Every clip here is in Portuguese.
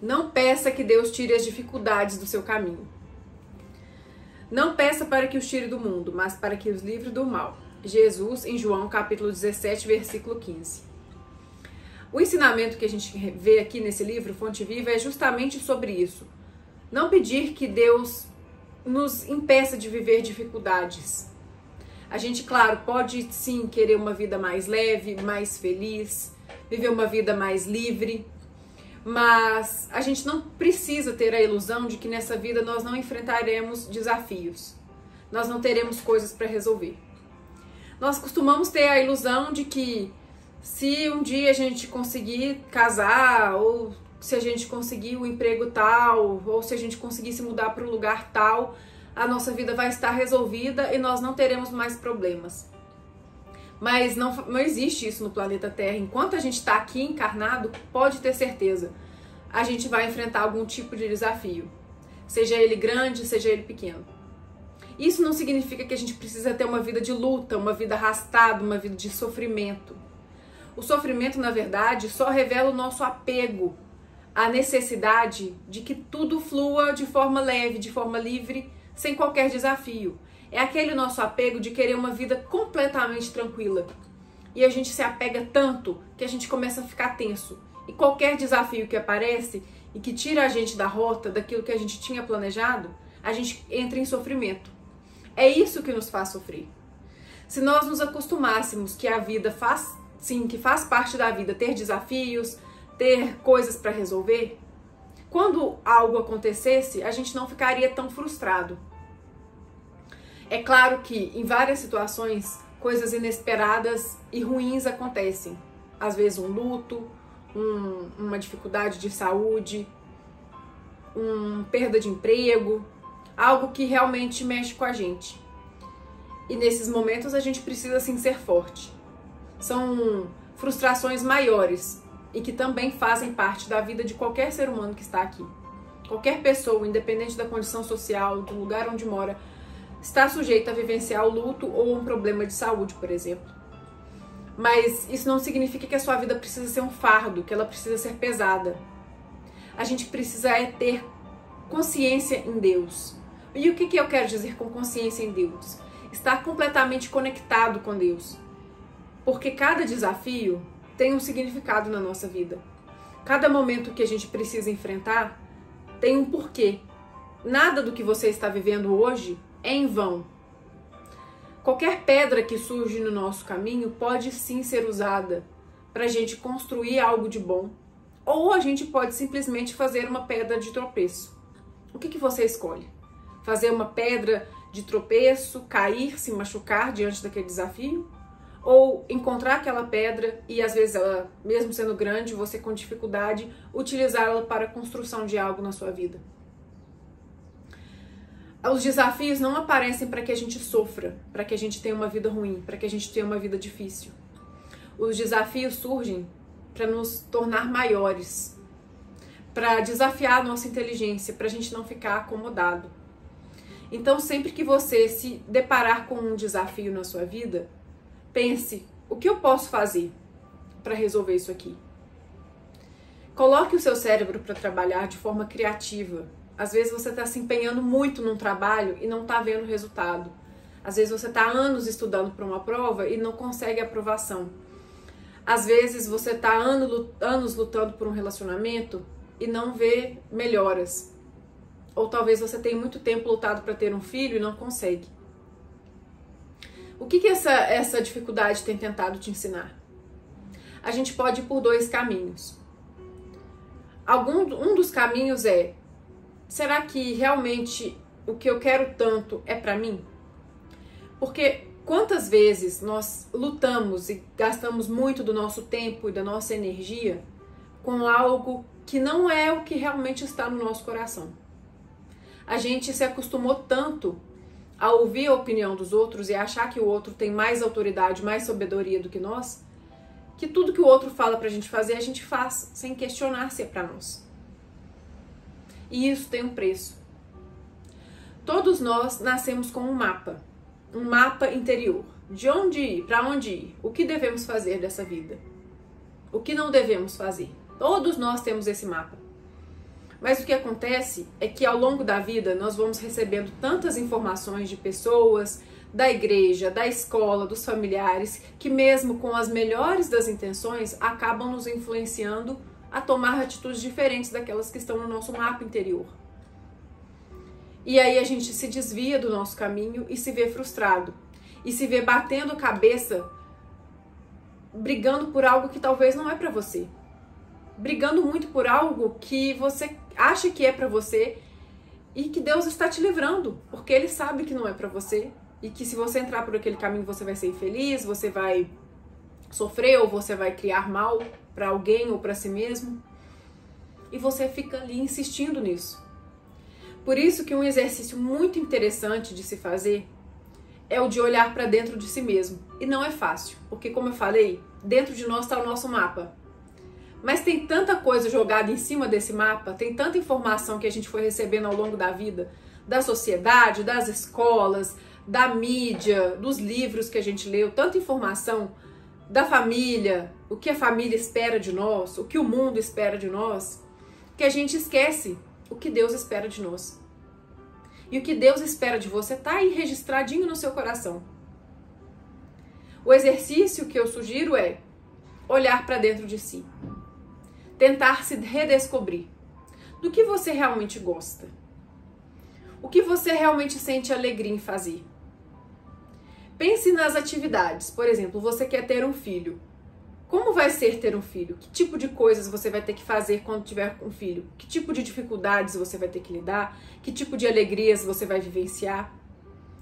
Não peça que Deus tire as dificuldades do seu caminho. Não peça para que os tire do mundo, mas para que os livre do mal. Jesus, em João, capítulo 17, versículo 15. O ensinamento que a gente vê aqui nesse livro, Fonte Viva, é justamente sobre isso. Não pedir que Deus nos impeça de viver dificuldades. A gente, claro, pode sim querer uma vida mais leve, mais feliz, viver uma vida mais livre, mas a gente não precisa ter a ilusão de que nessa vida nós não enfrentaremos desafios, nós não teremos coisas para resolver. Nós costumamos ter a ilusão de que se um dia a gente conseguir casar, ou se a gente conseguir um emprego tal, ou se a gente conseguir se mudar para um lugar tal, a nossa vida vai estar resolvida e nós não teremos mais problemas. Mas não existe isso no planeta Terra. Enquanto a gente está aqui encarnado, pode ter certeza, a gente vai enfrentar algum tipo de desafio. Seja ele grande, seja ele pequeno. Isso não significa que a gente precisa ter uma vida de luta, uma vida arrastada, uma vida de sofrimento. O sofrimento, na verdade, só revela o nosso apego à necessidade de que tudo flua de forma leve, de forma livre, sem qualquer desafio. É aquele nosso apego de querer uma vida completamente tranquila. E a gente se apega tanto que a gente começa a ficar tenso. E qualquer desafio que aparece e que tira a gente da rota, daquilo que a gente tinha planejado, a gente entra em sofrimento. É isso que nos faz sofrer. Se nós nos acostumássemos que a vida faz, sim, que faz parte da vida ter desafios, ter coisas para resolver, quando algo acontecesse, a gente não ficaria tão frustrado. É claro que em várias situações, coisas inesperadas e ruins acontecem. Às vezes um luto, uma dificuldade de saúde, perda de emprego, algo que realmente mexe com a gente. E nesses momentos a gente precisa sim ser forte. São frustrações maiores e que também fazem parte da vida de qualquer ser humano que está aqui. Qualquer pessoa, independente da condição social, do lugar onde mora, está sujeita a vivenciar o luto ou um problema de saúde, por exemplo. Mas isso não significa que a sua vida precisa ser um fardo, que ela precisa ser pesada. A gente precisa ter consciência em Deus. E o que eu quero dizer com consciência em Deus? Estar completamente conectado com Deus. Porque cada desafio tem um significado na nossa vida. Cada momento que a gente precisa enfrentar tem um porquê. Nada do que você está vivendo hoje é em vão. Qualquer pedra que surge no nosso caminho pode sim ser usada para a gente construir algo de bom. Ou a gente pode simplesmente fazer uma pedra de tropeço. O que você escolhe? Fazer uma pedra de tropeço, cair, se machucar diante daquele desafio? Ou encontrar aquela pedra e às vezes ela, mesmo sendo grande, você com dificuldade, utilizá-la para a construção de algo na sua vida? Os desafios não aparecem para que a gente sofra, para que a gente tenha uma vida ruim, para que a gente tenha uma vida difícil. Os desafios surgem para nos tornar maiores, para desafiar a nossa inteligência, para a gente não ficar acomodado. Então, sempre que você se deparar com um desafio na sua vida, pense, o que eu posso fazer para resolver isso aqui? Coloque o seu cérebro para trabalhar de forma criativa. Às vezes você está se empenhando muito num trabalho e não está vendo resultado. Às vezes você está anos estudando para uma prova e não consegue aprovação. Às vezes você está anos lutando por um relacionamento e não vê melhoras. Ou talvez você tenha muito tempo lutado para ter um filho e não consegue. O que essa dificuldade tem tentado te ensinar? A gente pode ir por dois caminhos. Um dos caminhos é: será que realmente o que eu quero tanto é para mim? Porque quantas vezes nós lutamos e gastamos muito do nosso tempo e da nossa energia com algo que não é o que realmente está no nosso coração? A gente se acostumou tanto a ouvir a opinião dos outros e achar que o outro tem mais autoridade, mais sabedoria do que nós, que tudo que o outro fala pra gente fazer, a gente faz sem questionar se é pra nós. E isso tem um preço. Todos nós nascemos com um mapa interior. De onde ir, pra onde ir, o que devemos fazer dessa vida, o que não devemos fazer. Todos nós temos esse mapa. Mas o que acontece é que ao longo da vida nós vamos recebendo tantas informações de pessoas, da igreja, da escola, dos familiares, que mesmo com as melhores das intenções, acabam nos influenciando a tomar atitudes diferentes daquelas que estão no nosso mapa interior. E aí a gente se desvia do nosso caminho e se vê frustrado. E se vê batendo cabeça, brigando por algo que talvez não é pra você. Brigando muito por algo que você acha que é pra você e que Deus está te livrando, porque Ele sabe que não é pra você e que se você entrar por aquele caminho você vai ser infeliz, você vai sofrer ou você vai criar mal pra alguém ou pra si mesmo. E você fica ali insistindo nisso. Por isso que um exercício muito interessante de se fazer é o de olhar pra dentro de si mesmo. E não é fácil, porque como eu falei, dentro de nós está o nosso mapa. Mas tem tanta coisa jogada em cima desse mapa, tem tanta informação que a gente foi recebendo ao longo da vida, da sociedade, das escolas, da mídia, dos livros que a gente leu, tanta informação da família, o que a família espera de nós, o que o mundo espera de nós, que a gente esquece o que Deus espera de nós. E o que Deus espera de você está aí registradinho no seu coração. O exercício que eu sugiro é olhar para dentro de si. Tentar se redescobrir. Do que você realmente gosta? O que você realmente sente alegria em fazer? Pense nas atividades. Por exemplo, você quer ter um filho. Como vai ser ter um filho? Que tipo de coisas você vai ter que fazer quando tiver um filho? Que tipo de dificuldades você vai ter que lidar? Que tipo de alegrias você vai vivenciar?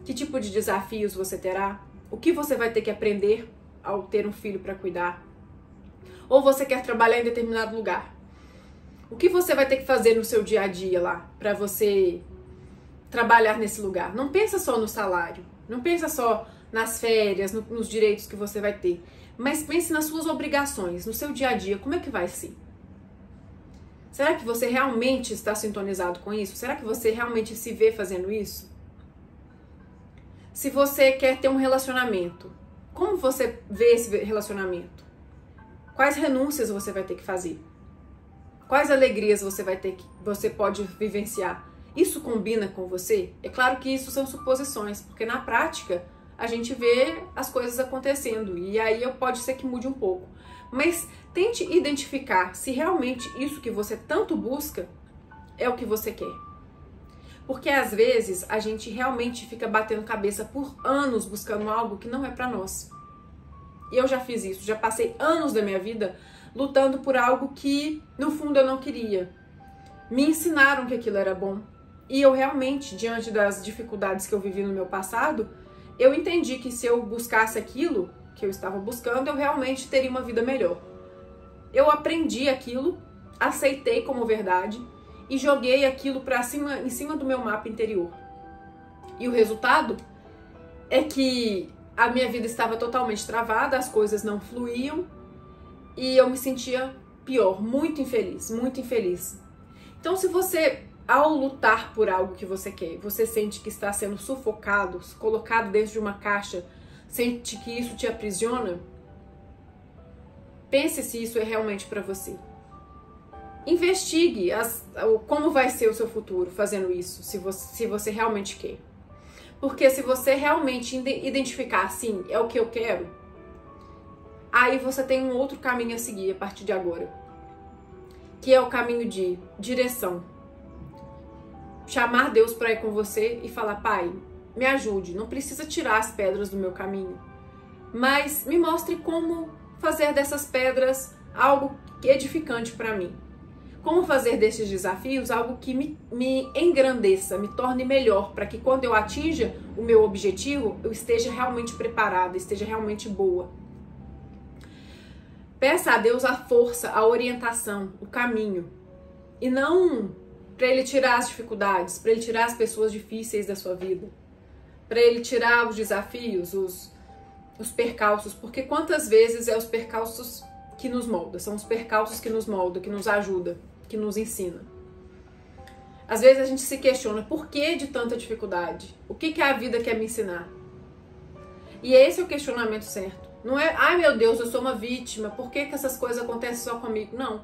Que tipo de desafios você terá? O que você vai ter que aprender ao ter um filho para cuidar? Ou você quer trabalhar em determinado lugar? O que você vai ter que fazer no seu dia a dia lá para você trabalhar nesse lugar? Não pensa só no salário, não pensa só nas férias, nos direitos que você vai ter, mas pense nas suas obrigações, no seu dia a dia, como é que vai ser? Será que você realmente está sintonizado com isso? Será que você realmente se vê fazendo isso? Se você quer ter um relacionamento, como você vê esse relacionamento? Quais renúncias você vai ter que fazer? Quais alegrias você pode vivenciar? Isso combina com você? É claro que isso são suposições, porque na prática a gente vê as coisas acontecendo e aí pode ser que mude um pouco. Mas tente identificar se realmente isso que você tanto busca é o que você quer. Porque às vezes a gente realmente fica batendo cabeça por anos buscando algo que não é pra nós. E eu já fiz isso, já passei anos da minha vida lutando por algo que no fundo eu não queria. Me ensinaram que aquilo era bom. E eu realmente, diante das dificuldades que eu vivi no meu passado, eu entendi que se eu buscasse aquilo que eu estava buscando, eu realmente teria uma vida melhor. Eu aprendi aquilo, aceitei como verdade e joguei aquilo em cima do meu mapa interior. E o resultado é que a minha vida estava totalmente travada, as coisas não fluíam e eu me sentia pior, muito infeliz, muito infeliz. Então, se você, ao lutar por algo que você quer, você sente que está sendo sufocado, colocado dentro de uma caixa, sente que isso te aprisiona, pense se isso é realmente para você. Investigue como vai ser o seu futuro fazendo isso, se você realmente quer. Porque se você realmente identificar assim, é o que eu quero, aí você tem um outro caminho a seguir a partir de agora. Que é o caminho de direção. Chamar Deus para ir com você e falar: Pai, me ajude, não precisa tirar as pedras do meu caminho, mas me mostre como fazer dessas pedras algo edificante para mim. Como fazer desses desafios algo que me engrandeça, me torne melhor, para que quando eu atinja o meu objetivo, eu esteja realmente preparada, esteja realmente boa. Peça a Deus a força, a orientação, o caminho. E não para Ele tirar as dificuldades, para Ele tirar as pessoas difíceis da sua vida, para Ele tirar os desafios, os percalços, porque quantas vezes é os percalços que nos molda, são os percalços que nos molda, que nos ajuda, que nos ensina. Às vezes a gente se questiona, por que de tanta dificuldade? O que a vida quer me ensinar? E esse é o questionamento certo. Não é, ai meu Deus, eu sou uma vítima, por que essas coisas acontecem só comigo? Não,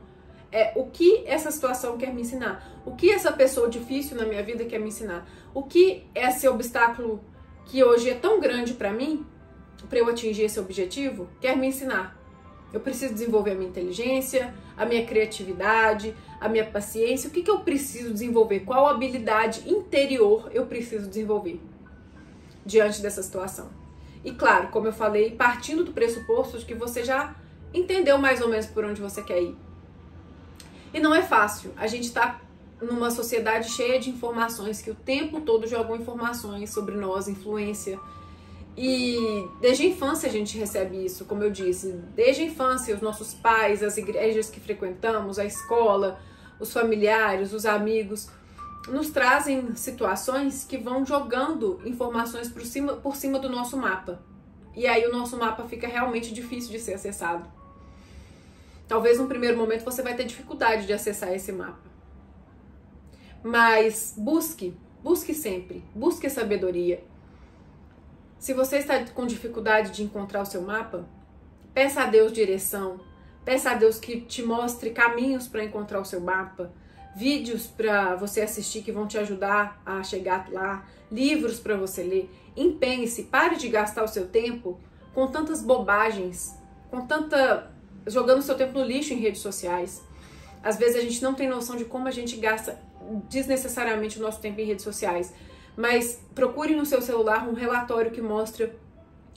o que essa situação quer me ensinar, o que essa pessoa difícil na minha vida quer me ensinar, o que esse obstáculo que hoje é tão grande para mim, para eu atingir esse objetivo, quer me ensinar. Eu preciso desenvolver a minha inteligência, a minha criatividade, a minha paciência. O que eu preciso desenvolver? Qual habilidade interior eu preciso desenvolver diante dessa situação? E claro, como eu falei, partindo do pressuposto de que você já entendeu mais ou menos por onde você quer ir. E não é fácil. A gente está numa sociedade cheia de informações que o tempo todo jogam informações sobre nós, influência. E desde a infância a gente recebe isso, como eu disse. Desde a infância, os nossos pais, as igrejas que frequentamos, a escola, os familiares, os amigos, nos trazem situações que vão jogando informações por cima do nosso mapa. E aí o nosso mapa fica realmente difícil de ser acessado. Talvez no primeiro momento você vai ter dificuldade de acessar esse mapa. Mas busque sempre, busque a sabedoria. Se você está com dificuldade de encontrar o seu mapa, peça a Deus direção, peça a Deus que te mostre caminhos para encontrar o seu mapa, vídeos para você assistir que vão te ajudar a chegar lá, livros para você ler. Empenhe-se, pare de gastar o seu tempo com tantas bobagens, jogando o seu tempo no lixo em redes sociais. Às vezes a gente não tem noção de como a gente gasta desnecessariamente o nosso tempo em redes sociais. Mas procure no seu celular um relatório que mostra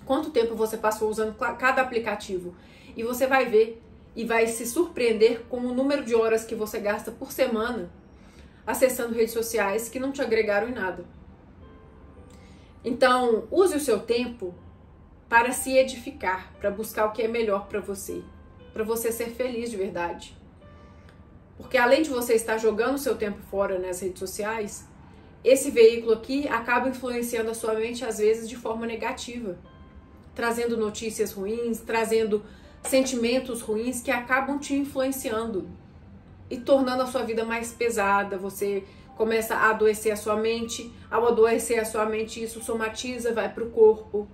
quanto tempo você passou usando cada aplicativo. E você vai ver e vai se surpreender com o número de horas que você gasta por semana acessando redes sociais que não te agregaram em nada. Então, use o seu tempo para se edificar, para buscar o que é melhor para você ser feliz de verdade. Porque além de você estar jogando o seu tempo fora nas redes sociais, esse veículo aqui acaba influenciando a sua mente, às vezes, de forma negativa. Trazendo notícias ruins, trazendo sentimentos ruins que acabam te influenciando e tornando a sua vida mais pesada. Você começa a adoecer a sua mente. Ao adoecer a sua mente, isso somatiza, vai para o corpo.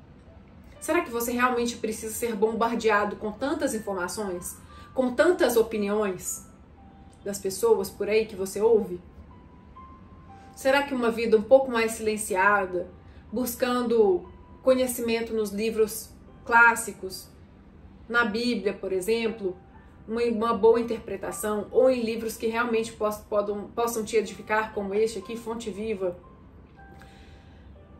Será que você realmente precisa ser bombardeado com tantas informações? Com tantas opiniões das pessoas por aí que você ouve? Será que uma vida um pouco mais silenciada, buscando conhecimento nos livros clássicos, na Bíblia, por exemplo, uma boa interpretação, ou em livros que realmente possam te edificar, como este aqui, Fonte Viva?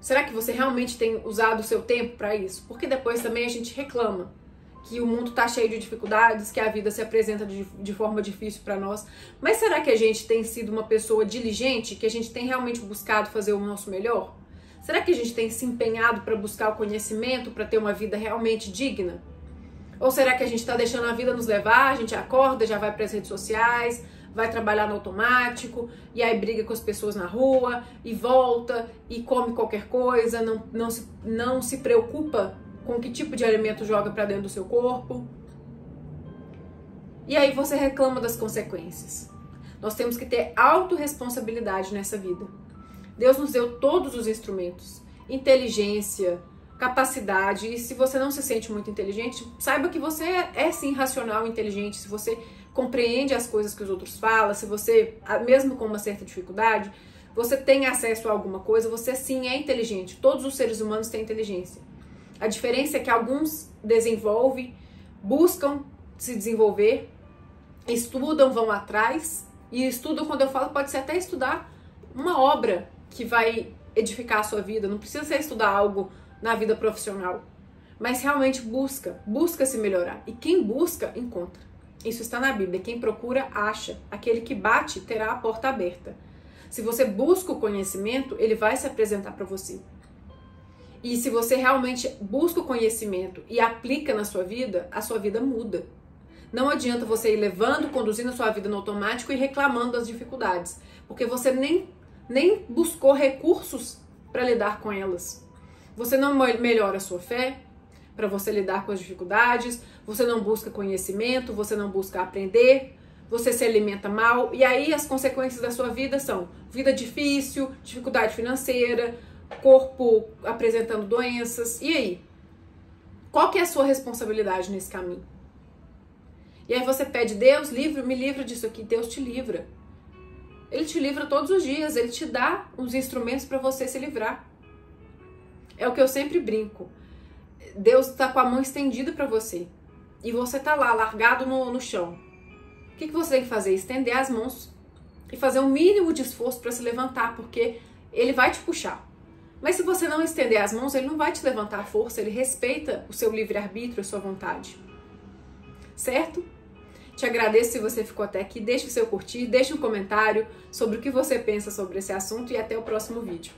Será que você realmente tem usado o seu tempo para isso? Porque depois também a gente reclama que o mundo está cheio de dificuldades, que a vida se apresenta de forma difícil para nós. Mas será que a gente tem sido uma pessoa diligente, que a gente tem realmente buscado fazer o nosso melhor? Será que a gente tem se empenhado para buscar o conhecimento, para ter uma vida realmente digna? Ou será que a gente está deixando a vida nos levar, a gente acorda, já vai para as redes sociais, vai trabalhar no automático, e aí briga com as pessoas na rua, e volta, e come qualquer coisa, não se preocupa com que tipo de alimento joga para dentro do seu corpo. E aí você reclama das consequências. Nós temos que ter autorresponsabilidade nessa vida. Deus nos deu todos os instrumentos, inteligência, capacidade, e se você não se sente muito inteligente, saiba que você é sim racional e inteligente. Se você compreende as coisas que os outros falam, se você, mesmo com uma certa dificuldade, você tem acesso a alguma coisa, você sim é inteligente. Todos os seres humanos têm inteligência. A diferença é que alguns desenvolvem, buscam se desenvolver, estudam, vão atrás, e estudam, quando eu falo, pode ser até estudar uma obra que vai edificar a sua vida, não precisa ser estudar algo na vida profissional, mas realmente busca se melhorar. E quem busca, encontra. Isso está na Bíblia. Quem procura, acha. Aquele que bate, terá a porta aberta. Se você busca o conhecimento, ele vai se apresentar para você. E se você realmente busca o conhecimento e aplica na sua vida, a sua vida muda. Não adianta você ir levando, conduzindo a sua vida no automático e reclamando das dificuldades, porque você nem buscou recursos para lidar com elas. Você não melhora a sua fé para você lidar com as dificuldades, você não busca conhecimento, você não busca aprender, você se alimenta mal, e aí as consequências da sua vida são vida difícil, dificuldade financeira, corpo apresentando doenças. E aí? Qual que é a sua responsabilidade nesse caminho? E aí você pede, Deus, me livra disso aqui. Deus te livra. Ele te livra todos os dias, ele te dá os instrumentos para você se livrar. É o que eu sempre brinco. Deus está com a mão estendida para você. E você tá lá, largado no chão. O que você tem que fazer? Estender as mãos e fazer o mínimo de esforço para se levantar, porque ele vai te puxar. Mas se você não estender as mãos, ele não vai te levantar à força, ele respeita o seu livre-arbítrio, a sua vontade. Certo? Te agradeço se você ficou até aqui, deixe o seu curtir, deixe um comentário sobre o que você pensa sobre esse assunto e até o próximo vídeo.